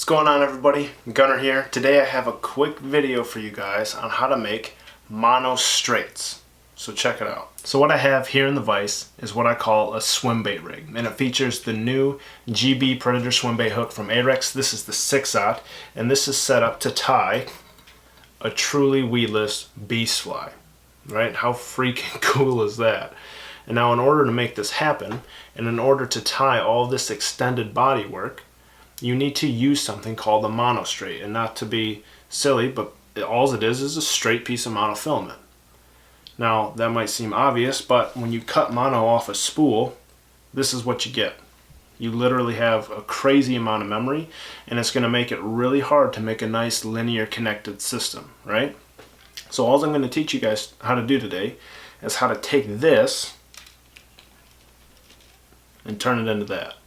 going on, everybody? Gunner here. Today I have a quick video for you guys on how to make mono straights. So check it out. So what I have here in the vise is what I call a swim bait rig, and it features the new GB Predator swim bait hook from Ahrex. This is the 6/0, and this is set up to tie a truly weedless beast fly. Right? How freaking cool is that? And now in order to make this happen, and in order to tie all this extended body work, you need to use something called a mono straight. And not to be silly, but all it is a straight piece of monofilament. Now that might seem obvious, but when you cut mono off a spool, this is what you get. You literally have a crazy amount of memory, and it's going to make it really hard to make a nice linear connected system, right? So all I'm going to teach you guys how to do today is how to take this and turn it into that.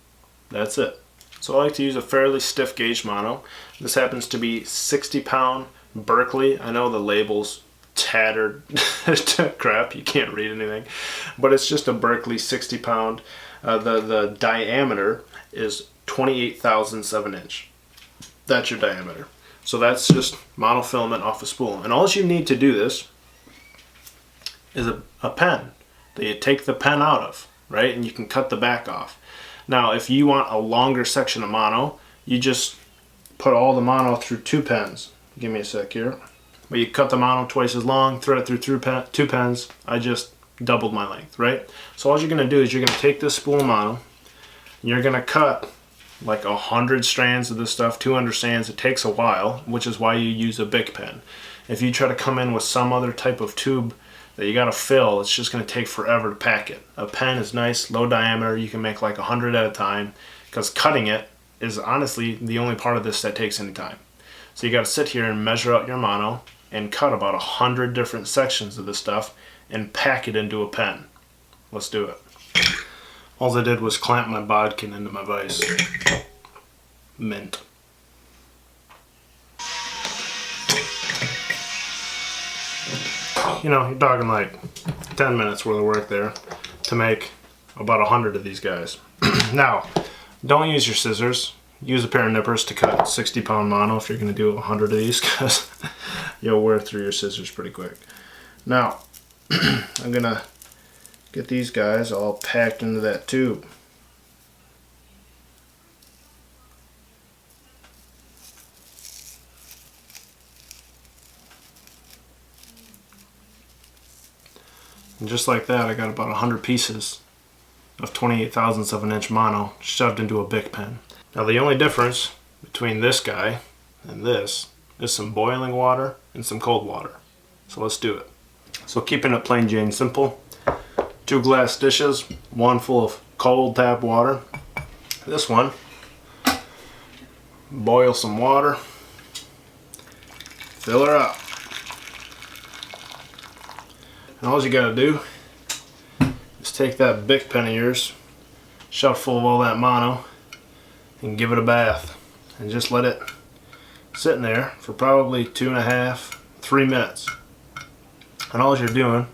That's it. So I like to use a fairly stiff gauge mono. This happens to be 60-pound Berkly. I know the label's tattered to crap, you can't read anything, but it's just a Berkly 60-pound. The diameter is 28 thousandths of an inch. That's your diameter. So that's just monofilament off a spool. And all you need to do this is a pen that you take the pen out of, right? And you can cut the back off. Now, if you want a longer section of mono, you just put all the mono through two pens. Give me a sec here. But you cut the mono twice as long, thread it through two pens. I just doubled my length, right? So all you're going to do is you're going to take this spool of mono, and you're going to cut like 100 strands of this stuff, 200 strands. It takes a while, which is why you use a Bic Pen. If you try to come in with some other type of tube that you got to fill, it's just going to take forever to pack it. A pen is nice, low diameter. You can make like 100 at a time, because cutting it is honestly the only part of this that takes any time. So you got to sit here and measure out your mono and cut about 100 different sections of this stuff and pack it into a pen. Let's do it. All I did was clamp my bodkin into my vise. Mint. You know, you're talking like 10 minutes worth of work there to make about 100 of these guys. Now, don't use your scissors. Use a pair of nippers to cut 60-pound mono if you're going to do 100 of these, because you'll wear through your scissors pretty quick. Now, I'm going to get these guys all packed into that tube. And just like that, I got about 100 pieces of 28 thousandths of an inch mono shoved into a Bic Pen. Now the only difference between this guy and this is some boiling water and some cold water. So let's do it. So keeping it plain Jane simple, 2 glass dishes, one full of cold tap water. This one, boil some water, fill her up. And all you gotta do is take that Bic Pen of yours, shove full of all that mono, and give it a bath. And just let it sit in there for probably 2.5, 3 minutes. And all you're doing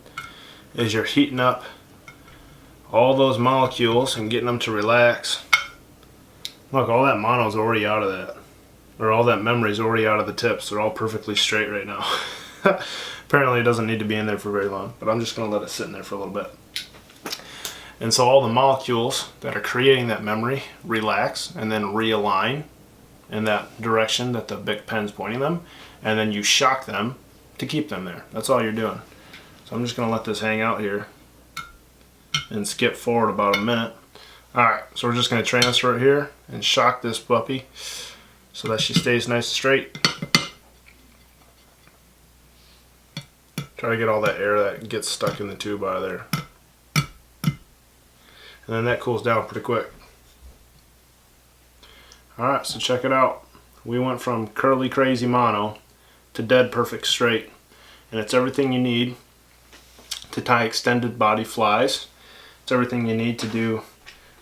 is you're heating up all those molecules and getting them to relax. Look, all that mono's already out of that. Or all that memory's already out of the tips. They're all perfectly straight right now. Apparently it doesn't need to be in there for very long, but I'm just going to let it sit in there for a little bit. And so all the molecules that are creating that memory relax and then realign in that direction that the Bic Pen's pointing them, and then you shock them to keep them there. That's all you're doing. So I'm just going to let this hang out here and skip forward about a minute. Alright, so we're just going to transfer it here and shock this puppy so that she stays nice and straight. Try to get all that air that gets stuck in the tube out of there. And then that cools down pretty quick. Alright, so check it out. We went from curly crazy mono to dead perfect straight. And it's everything you need to tie extended body flies. It's everything you need to do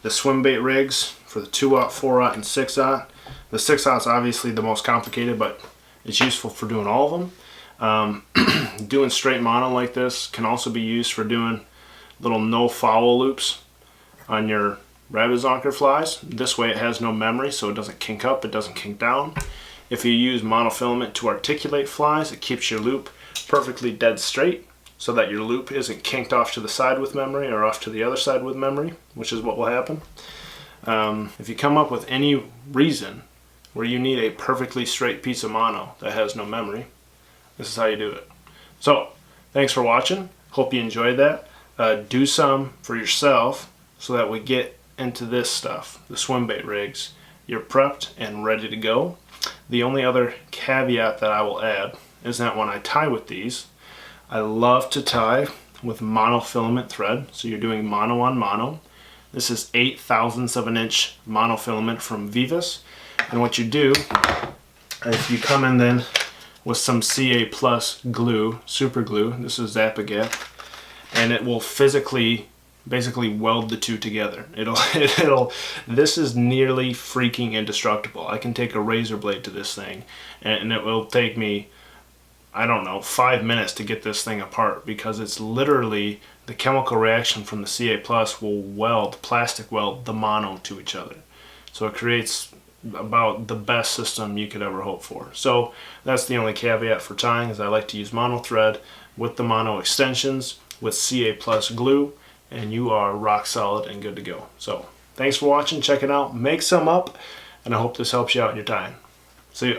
the swim bait rigs for the 2/0, 4/0, and 6/0. The 6/0 is obviously the most complicated, but it's useful for doing all of them. Doing straight mono like this can also be used for doing little No Fowl Loops on your rabbit zonker flies. This way it has no memory, so it doesn't kink up, it doesn't kink down. If you use monofilament to articulate flies, it keeps your loop perfectly dead straight so that your loop isn't kinked off to the side with memory or off to the other side with memory, which is what will happen. If you come up with any reason where you need a perfectly straight piece of mono that has no memory, this is how you do it. So, thanks for watching. Hope you enjoyed that. Do some for yourself so that we get into this stuff, the swim bait rigs. You're prepped and ready to go. The only other caveat that I will add is that when I tie with these, I love to tie with monofilament thread. So you're doing mono on mono. This is 8/1000ths of an inch monofilament from Vivas. And what you do is you come in then with some CA plus glue, super glue. This is Zap-A-Gap, and it will physically basically weld the two together. This is nearly freaking indestructible. I can take a razor blade to this thing and it will take me, I don't know, 5 minutes to get this thing apart, because it's literally the chemical reaction from the CA plus will plastic weld the mono to each other. So it creates about the best system you could ever hope for. So that's the only caveat for tying, is I like to use mono thread with the mono extensions with CA plus glue, and you are rock solid and good to go. So thanks for watching, check it out, make some up, and I hope this helps you out in your tying. See ya.